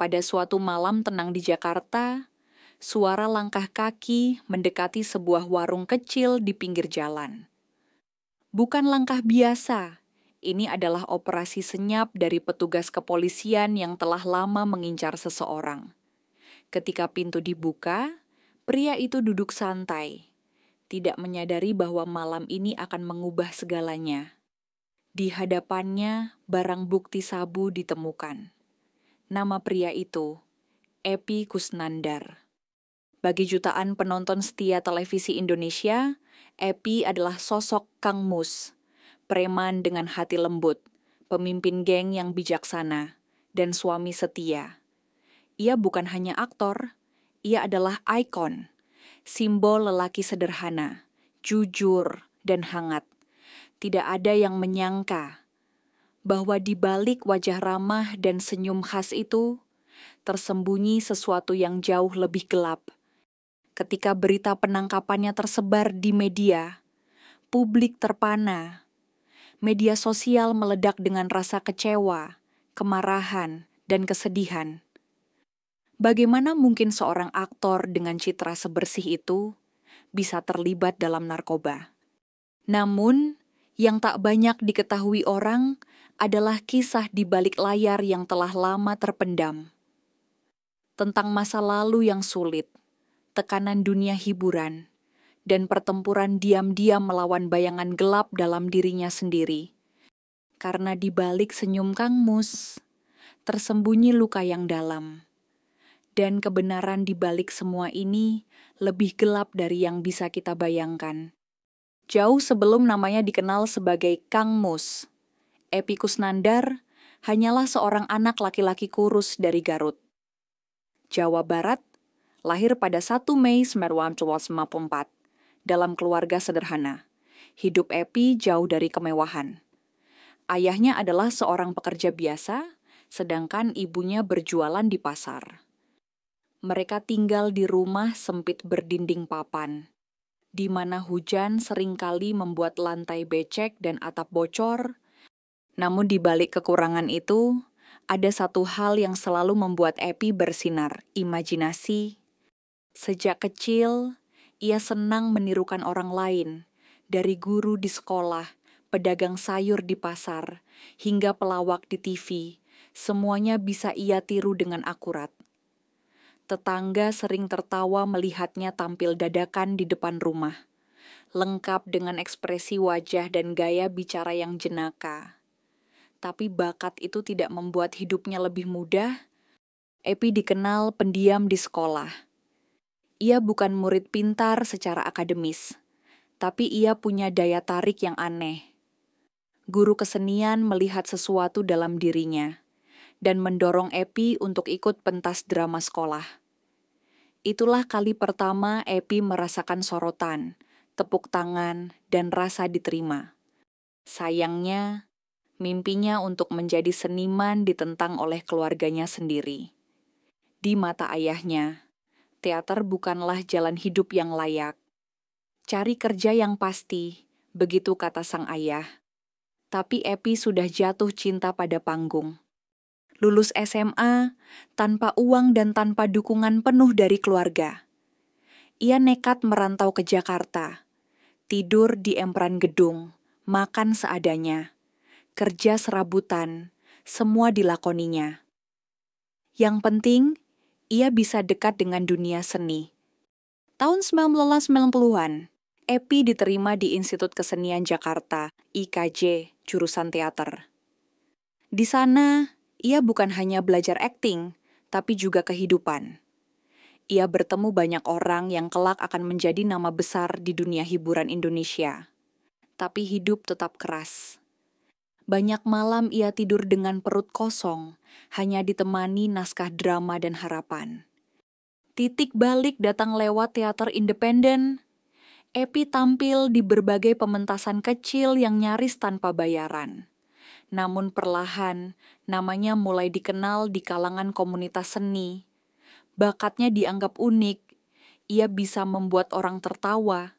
Pada suatu malam tenang di Jakarta, suara langkah kaki mendekati sebuah warung kecil di pinggir jalan. Bukan langkah biasa, ini adalah operasi senyap dari petugas kepolisian yang telah lama mengincar seseorang. Ketika pintu dibuka, pria itu duduk santai, tidak menyadari bahwa malam ini akan mengubah segalanya. Di hadapannya, barang bukti sabu ditemukan. Nama pria itu, Epy Kusnandar. Bagi jutaan penonton setia televisi Indonesia, Epy adalah sosok Kang Mus, preman dengan hati lembut, pemimpin geng yang bijaksana, dan suami setia. Ia bukan hanya aktor, ia adalah ikon, simbol lelaki sederhana, jujur, dan hangat. Tidak ada yang menyangka bahwa di balik wajah ramah dan senyum khas itu, tersembunyi sesuatu yang jauh lebih gelap. Ketika berita penangkapannya tersebar di media, publik terpana. Media sosial meledak dengan rasa kecewa, kemarahan, dan kesedihan. Bagaimana mungkin seorang aktor dengan citra sebersih itu bisa terlibat dalam narkoba? Namun, yang tak banyak diketahui orang adalah kisah di balik layar yang telah lama terpendam. Tentang masa lalu yang sulit, tekanan dunia hiburan, dan pertempuran diam-diam melawan bayangan gelap dalam dirinya sendiri. Karena di balik senyum Kang Mus, tersembunyi luka yang dalam. Dan kebenaran di balik semua ini lebih gelap dari yang bisa kita bayangkan. Jauh sebelum namanya dikenal sebagai Kang Mus, Epy Kusnandar hanyalah seorang anak laki-laki kurus dari Garut, Jawa Barat, lahir pada 1 Mei 1954, dalam keluarga sederhana. Hidup Epy jauh dari kemewahan. Ayahnya adalah seorang pekerja biasa, sedangkan ibunya berjualan di pasar. Mereka tinggal di rumah sempit berdinding papan, di mana hujan seringkali membuat lantai becek dan atap bocor. Namun di balik kekurangan itu, ada satu hal yang selalu membuat Epy bersinar, imajinasi. Sejak kecil, ia senang menirukan orang lain, dari guru di sekolah, pedagang sayur di pasar, hingga pelawak di TV. Semuanya bisa ia tiru dengan akurat. Tetangga sering tertawa melihatnya tampil dadakan di depan rumah, lengkap dengan ekspresi wajah dan gaya bicara yang jenaka. Tapi bakat itu tidak membuat hidupnya lebih mudah. Epy dikenal pendiam di sekolah. Ia bukan murid pintar secara akademis, tapi ia punya daya tarik yang aneh. Guru kesenian melihat sesuatu dalam dirinya dan mendorong Epy untuk ikut pentas drama sekolah. Itulah kali pertama Epy merasakan sorotan, tepuk tangan, dan rasa diterima. Sayangnya, mimpinya untuk menjadi seniman ditentang oleh keluarganya sendiri. Di mata ayahnya, teater bukanlah jalan hidup yang layak. Cari kerja yang pasti, begitu kata sang ayah. Tapi Epy sudah jatuh cinta pada panggung. Lulus SMA, tanpa uang dan tanpa dukungan penuh dari keluarga. Ia nekat merantau ke Jakarta, tidur di emperan gedung, makan seadanya, kerja serabutan, semua dilakoninya. Yang penting, ia bisa dekat dengan dunia seni. Tahun 1990-an, Epy diterima di Institut Kesenian Jakarta, IKJ, jurusan teater. Di sana, ia bukan hanya belajar akting, tapi juga kehidupan. Ia bertemu banyak orang yang kelak akan menjadi nama besar di dunia hiburan Indonesia. Tapi hidup tetap keras. Banyak malam ia tidur dengan perut kosong, hanya ditemani naskah drama dan harapan. Titik balik datang lewat teater independen. Epy tampil di berbagai pementasan kecil yang nyaris tanpa bayaran. Namun perlahan, namanya mulai dikenal di kalangan komunitas seni. Bakatnya dianggap unik. Ia bisa membuat orang tertawa,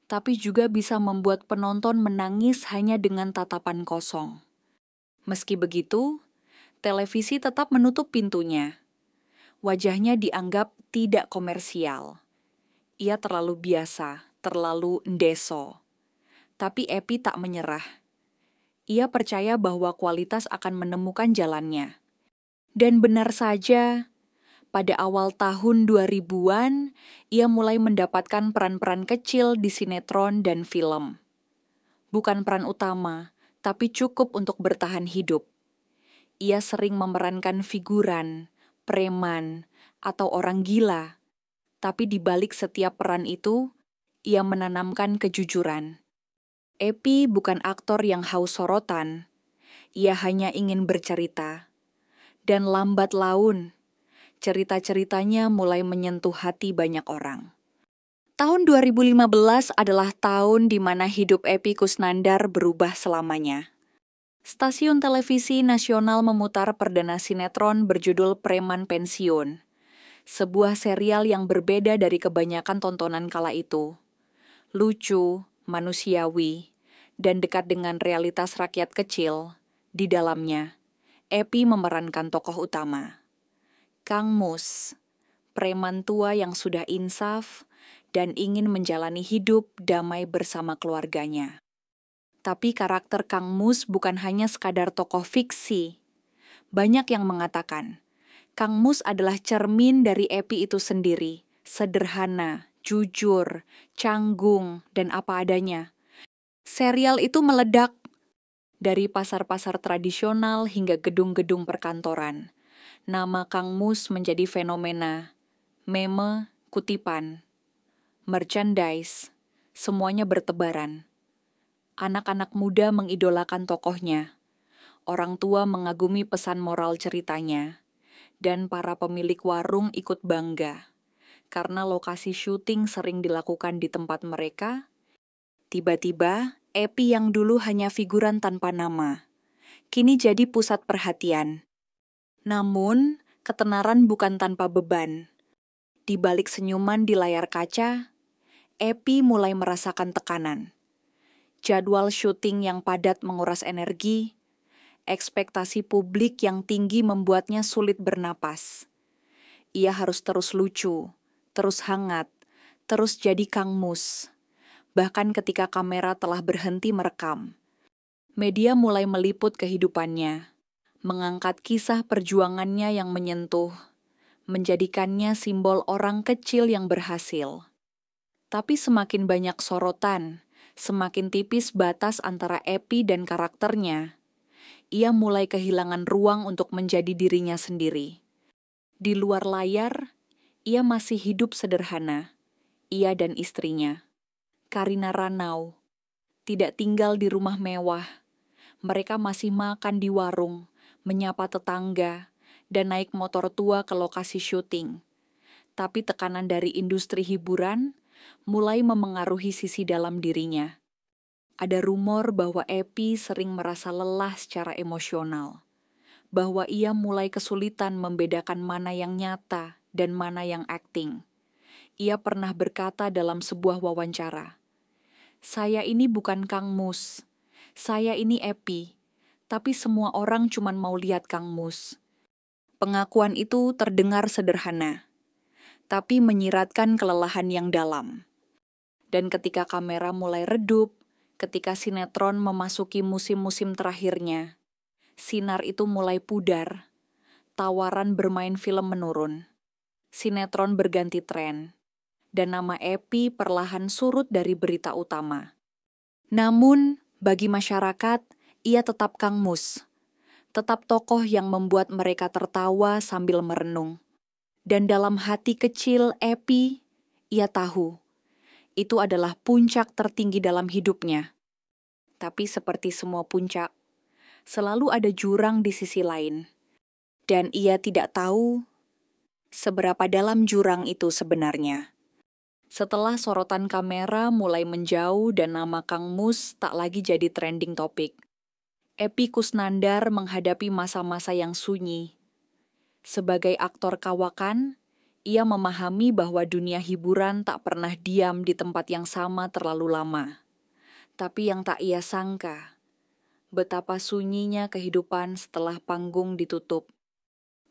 tapi juga bisa membuat penonton menangis hanya dengan tatapan kosong. Meski begitu, televisi tetap menutup pintunya. Wajahnya dianggap tidak komersial. Ia terlalu biasa, terlalu ndeso. Tapi Epi tak menyerah. Ia percaya bahwa kualitas akan menemukan jalannya. Dan benar saja, pada awal tahun 2000-an, ia mulai mendapatkan peran-peran kecil di sinetron dan film. Bukan peran utama, tapi cukup untuk bertahan hidup. Ia sering memerankan figuran, preman, atau orang gila. Tapi di balik setiap peran itu, ia menanamkan kejujuran. Epi bukan aktor yang haus sorotan. Ia hanya ingin bercerita. Dan lambat laun, cerita-ceritanya mulai menyentuh hati banyak orang. Tahun 2015 adalah tahun di mana hidup Epi Kusnandar berubah selamanya. Stasiun televisi nasional memutar perdana sinetron berjudul Preman Pensiun, sebuah serial yang berbeda dari kebanyakan tontonan kala itu. Lucu, manusiawi, dan dekat dengan realitas rakyat kecil. Di dalamnya, Epi memerankan tokoh utama, Kang Mus, preman tua yang sudah insaf dan ingin menjalani hidup damai bersama keluarganya. Tapi karakter Kang Mus bukan hanya sekadar tokoh fiksi. Banyak yang mengatakan, Kang Mus adalah cermin dari Epi itu sendiri, sederhana, jujur, canggung, dan apa adanya. Serial itu meledak dari pasar-pasar tradisional hingga gedung-gedung perkantoran. Nama Kang Mus menjadi fenomena, meme, kutipan, merchandise, semuanya bertebaran. Anak-anak muda mengidolakan tokohnya, orang tua mengagumi pesan moral ceritanya, dan para pemilik warung ikut bangga. Karena lokasi syuting sering dilakukan di tempat mereka, tiba-tiba Epi yang dulu hanya figuran tanpa nama, kini jadi pusat perhatian. Namun, ketenaran bukan tanpa beban. Di balik senyuman di layar kaca, Epi mulai merasakan tekanan. Jadwal syuting yang padat menguras energi, ekspektasi publik yang tinggi membuatnya sulit bernapas. Ia harus terus lucu, terus hangat, terus jadi Kang Mus. Bahkan ketika kamera telah berhenti merekam, media mulai meliput kehidupannya, mengangkat kisah perjuangannya yang menyentuh, menjadikannya simbol orang kecil yang berhasil. Tapi semakin banyak sorotan, semakin tipis batas antara Epi dan karakternya. Ia mulai kehilangan ruang untuk menjadi dirinya sendiri. Di luar layar, ia masih hidup sederhana. Ia dan istrinya, Karina Ranau, tidak tinggal di rumah mewah. Mereka masih makan di warung, menyapa tetangga, dan naik motor tua ke lokasi syuting. Tapi tekanan dari industri hiburan mulai memengaruhi sisi dalam dirinya. Ada rumor bahwa Epi sering merasa lelah secara emosional, bahwa ia mulai kesulitan membedakan mana yang nyata dan mana yang akting. Ia pernah berkata dalam sebuah wawancara, "Saya ini bukan Kang Mus, saya ini Epi, tapi semua orang cuma mau lihat Kang Mus." Pengakuan itu terdengar sederhana, tapi menyiratkan kelelahan yang dalam. Dan ketika kamera mulai redup, ketika sinetron memasuki musim-musim terakhirnya, sinar itu mulai pudar, tawaran bermain film menurun, sinetron berganti tren, dan nama Epi perlahan surut dari berita utama. Namun, bagi masyarakat, ia tetap Kang Mus, tetap tokoh yang membuat mereka tertawa sambil merenung. Dan dalam hati kecil Epi, ia tahu, itu adalah puncak tertinggi dalam hidupnya. Tapi seperti semua puncak, selalu ada jurang di sisi lain. Dan ia tidak tahu seberapa dalam jurang itu sebenarnya. Setelah sorotan kamera mulai menjauh dan nama Kang Mus tak lagi jadi trending topik, Epi Kusnandar menghadapi masa-masa yang sunyi. Sebagai aktor kawakan, ia memahami bahwa dunia hiburan tak pernah diam di tempat yang sama terlalu lama. Tapi yang tak ia sangka, betapa sunyinya kehidupan setelah panggung ditutup.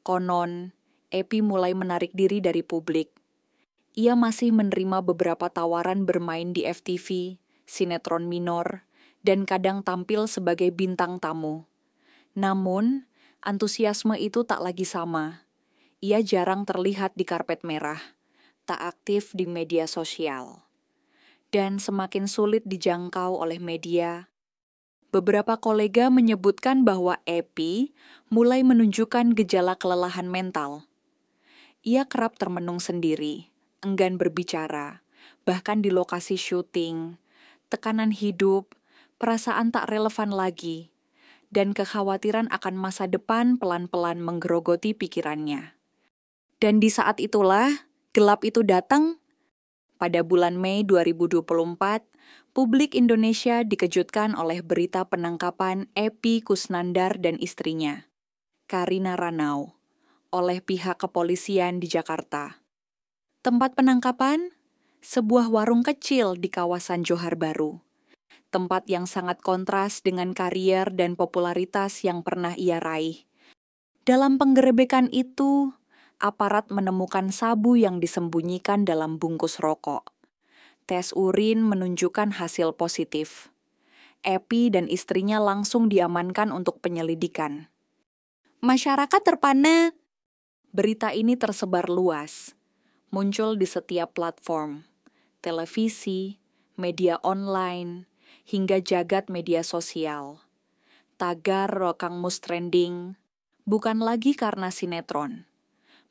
Konon, Epi mulai menarik diri dari publik. Ia masih menerima beberapa tawaran bermain di FTV, sinetron minor, dan kadang tampil sebagai bintang tamu. Namun, antusiasme itu tak lagi sama. Ia jarang terlihat di karpet merah, tak aktif di media sosial, dan semakin sulit dijangkau oleh media. Beberapa kolega menyebutkan bahwa Epi mulai menunjukkan gejala kelelahan mental. Ia kerap termenung sendiri, enggan berbicara, bahkan di lokasi syuting, tekanan hidup, perasaan tak relevan lagi, dan kekhawatiran akan masa depan pelan-pelan menggerogoti pikirannya. Dan di saat itulah, gelap itu datang. Pada bulan Mei 2024, publik Indonesia dikejutkan oleh berita penangkapan Epi Kusnandar dan istrinya, Karina Ranau, oleh pihak kepolisian di Jakarta. Tempat penangkapan? Sebuah warung kecil di kawasan Johar Baru. Tempat yang sangat kontras dengan karier dan popularitas yang pernah ia raih. Dalam penggerebekan itu, aparat menemukan sabu yang disembunyikan dalam bungkus rokok. Tes urin menunjukkan hasil positif. Epi dan istrinya langsung diamankan untuk penyelidikan. Masyarakat terpana. Berita ini tersebar luas, muncul di setiap platform, televisi, media online, hingga jagat media sosial. Tagar Kang Mus trending, bukan lagi karena sinetron,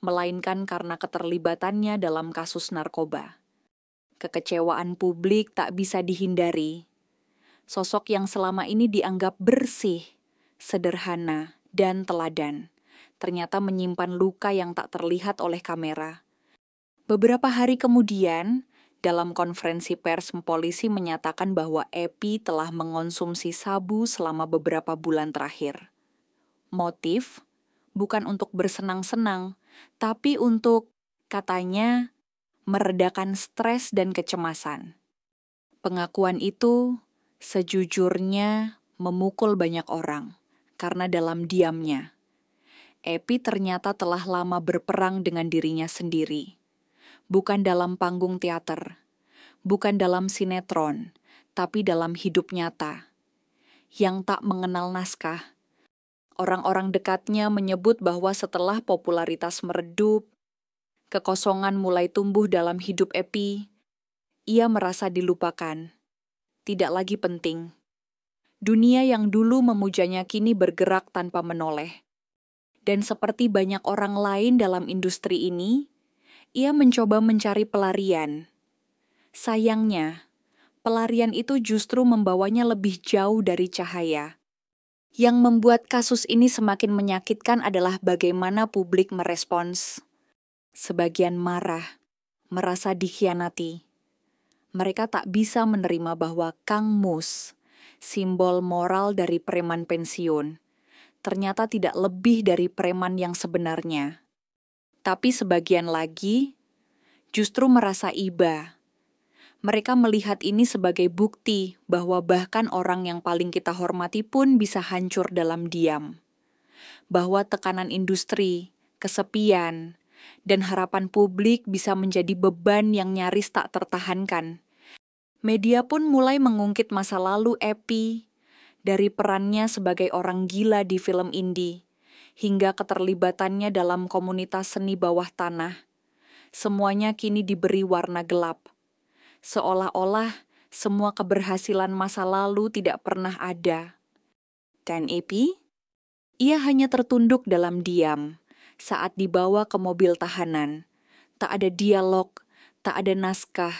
melainkan karena keterlibatannya dalam kasus narkoba. Kekecewaan publik tak bisa dihindari. Sosok yang selama ini dianggap bersih, sederhana, dan teladan, ternyata menyimpan luka yang tak terlihat oleh kamera. Beberapa hari kemudian, dalam konferensi pers polisi menyatakan bahwa Epi telah mengonsumsi sabu selama beberapa bulan terakhir. Motif? Bukan untuk bersenang-senang, tapi untuk, katanya, meredakan stres dan kecemasan. Pengakuan itu, sejujurnya, memukul banyak orang, karena dalam diamnya, Epi ternyata telah lama berperang dengan dirinya sendiri. Bukan dalam panggung teater, bukan dalam sinetron, tapi dalam hidup nyata, yang tak mengenal naskah. Orang-orang dekatnya menyebut bahwa setelah popularitas meredup, kekosongan mulai tumbuh dalam hidup Epi. Ia merasa dilupakan, tidak lagi penting. Dunia yang dulu memujanya kini bergerak tanpa menoleh. Dan seperti banyak orang lain dalam industri ini, ia mencoba mencari pelarian. Sayangnya, pelarian itu justru membawanya lebih jauh dari cahaya. Yang membuat kasus ini semakin menyakitkan adalah bagaimana publik merespons. Sebagian marah, merasa dikhianati. Mereka tak bisa menerima bahwa Kang Mus, simbol moral dari preman pensiun, ternyata tidak lebih dari preman yang sebenarnya. Tapi sebagian lagi justru merasa iba. Mereka melihat ini sebagai bukti bahwa bahkan orang yang paling kita hormati pun bisa hancur dalam diam. Bahwa tekanan industri, kesepian, dan harapan publik bisa menjadi beban yang nyaris tak tertahankan. Media pun mulai mengungkit masa lalu Epi, dari perannya sebagai orang gila di film indie, hingga keterlibatannya dalam komunitas seni bawah tanah. Semuanya kini diberi warna gelap. Seolah-olah semua keberhasilan masa lalu tidak pernah ada. Dan Epi? Ia hanya tertunduk dalam diam saat dibawa ke mobil tahanan. Tak ada dialog, tak ada naskah,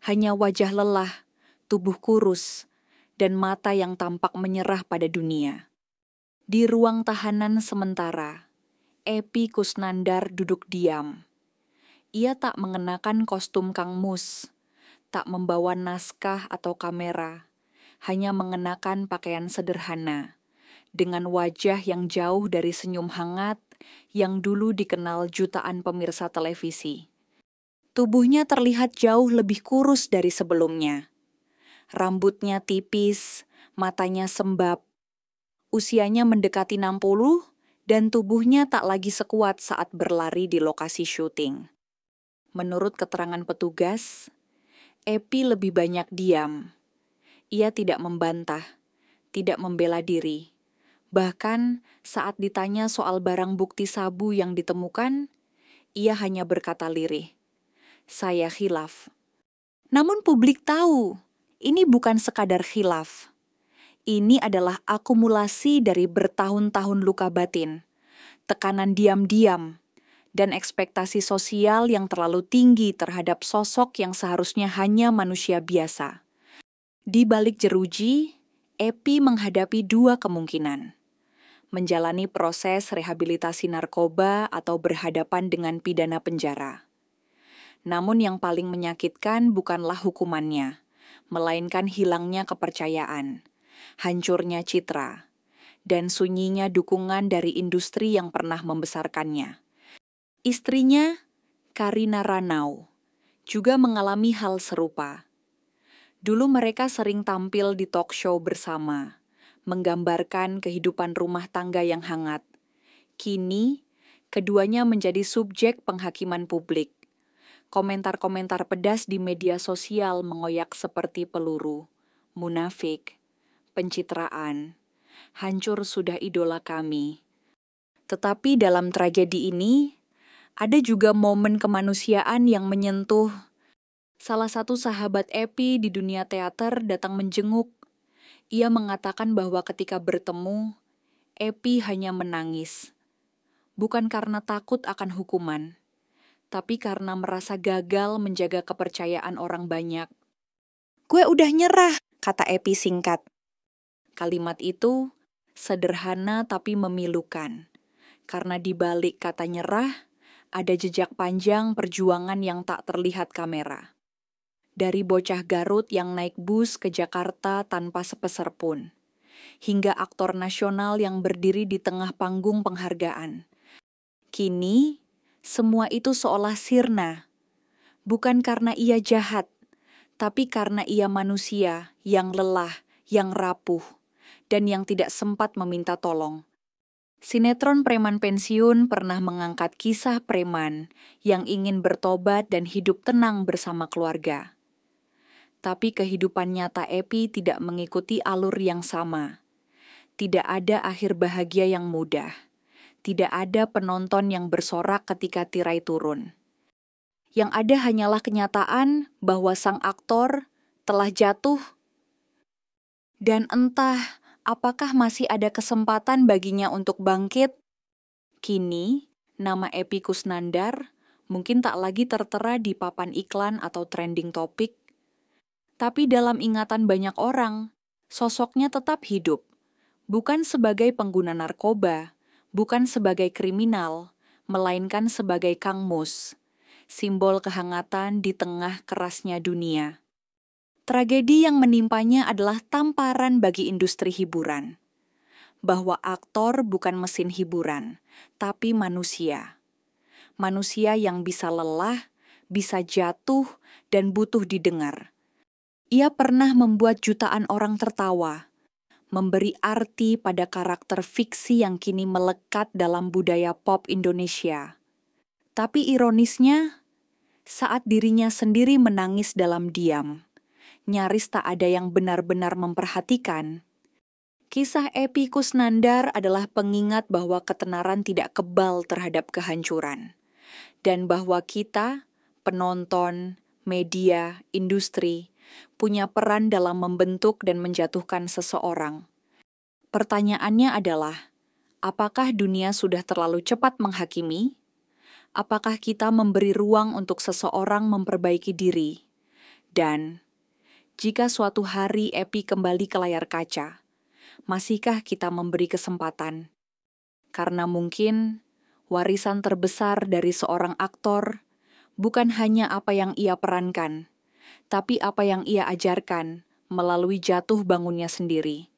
hanya wajah lelah, tubuh kurus, dan mata yang tampak menyerah pada dunia. Di ruang tahanan sementara, Epi Kusnandar duduk diam. Ia tak mengenakan kostum Kang Mus, tak membawa naskah atau kamera, hanya mengenakan pakaian sederhana, dengan wajah yang jauh dari senyum hangat yang dulu dikenal jutaan pemirsa televisi. Tubuhnya terlihat jauh lebih kurus dari sebelumnya. Rambutnya tipis, matanya sembab. Usianya mendekati 60, dan tubuhnya tak lagi sekuat saat berlari di lokasi syuting. Menurut keterangan petugas, Epi lebih banyak diam. Ia tidak membantah, tidak membela diri. Bahkan saat ditanya soal barang bukti sabu yang ditemukan, ia hanya berkata lirih, "Saya khilaf." Namun publik tahu, ini bukan sekadar khilaf. Ini adalah akumulasi dari bertahun-tahun luka batin, tekanan diam-diam, dan ekspektasi sosial yang terlalu tinggi terhadap sosok yang seharusnya hanya manusia biasa. Di balik jeruji, Epi menghadapi dua kemungkinan: menjalani proses rehabilitasi narkoba atau berhadapan dengan pidana penjara. Namun yang paling menyakitkan bukanlah hukumannya, melainkan hilangnya kepercayaan, hancurnya citra, dan sunyinya dukungan dari industri yang pernah membesarkannya. Istrinya, Karina Ranau, juga mengalami hal serupa. Dulu mereka sering tampil di talk show bersama, menggambarkan kehidupan rumah tangga yang hangat. Kini, keduanya menjadi subjek penghakiman publik. Komentar-komentar pedas di media sosial mengoyak seperti peluru, munafik, pencitraan, hancur sudah idola kami. Tetapi dalam tragedi ini, ada juga momen kemanusiaan yang menyentuh. Salah satu sahabat Epi di dunia teater datang menjenguk. Ia mengatakan bahwa ketika bertemu, Epi hanya menangis. Bukan karena takut akan hukuman, tapi karena merasa gagal menjaga kepercayaan orang banyak. "Gue udah nyerah," kata Epi singkat. Kalimat itu sederhana tapi memilukan, karena di balik kata nyerah, ada jejak panjang perjuangan yang tak terlihat kamera. Dari bocah Garut yang naik bus ke Jakarta tanpa sepeser pun, hingga aktor nasional yang berdiri di tengah panggung penghargaan. Kini, semua itu seolah sirna, bukan karena ia jahat, tapi karena ia manusia yang lelah, yang rapuh, dan yang tidak sempat meminta tolong. Sinetron Preman Pensiun pernah mengangkat kisah preman yang ingin bertobat dan hidup tenang bersama keluarga. Tapi kehidupan nyata Epi tidak mengikuti alur yang sama. Tidak ada akhir bahagia yang mudah. Tidak ada penonton yang bersorak ketika tirai turun. Yang ada hanyalah kenyataan bahwa sang aktor telah jatuh, dan entah apakah masih ada kesempatan baginya untuk bangkit. Kini, nama Epi Kusnandar mungkin tak lagi tertera di papan iklan atau trending topik, tapi dalam ingatan banyak orang, sosoknya tetap hidup, bukan sebagai pengguna narkoba, bukan sebagai kriminal, melainkan sebagai Kang Mus, simbol kehangatan di tengah kerasnya dunia. Tragedi yang menimpanya adalah tamparan bagi industri hiburan, bahwa aktor bukan mesin hiburan, tapi manusia. Manusia yang bisa lelah, bisa jatuh, dan butuh didengar. Ia pernah membuat jutaan orang tertawa, memberi arti pada karakter fiksi yang kini melekat dalam budaya pop Indonesia. Tapi ironisnya, saat dirinya sendiri menangis dalam diam, nyaris tak ada yang benar-benar memperhatikan. Kisah Epi Kusnandar adalah pengingat bahwa ketenaran tidak kebal terhadap kehancuran, dan bahwa kita, penonton, media, industri, punya peran dalam membentuk dan menjatuhkan seseorang. Pertanyaannya adalah, apakah dunia sudah terlalu cepat menghakimi? Apakah kita memberi ruang untuk seseorang memperbaiki diri? Dan jika suatu hari Epi kembali ke layar kaca, masihkah kita memberi kesempatan? Karena mungkin warisan terbesar dari seorang aktor bukan hanya apa yang ia perankan, tapi apa yang ia ajarkan melalui jatuh bangunnya sendiri.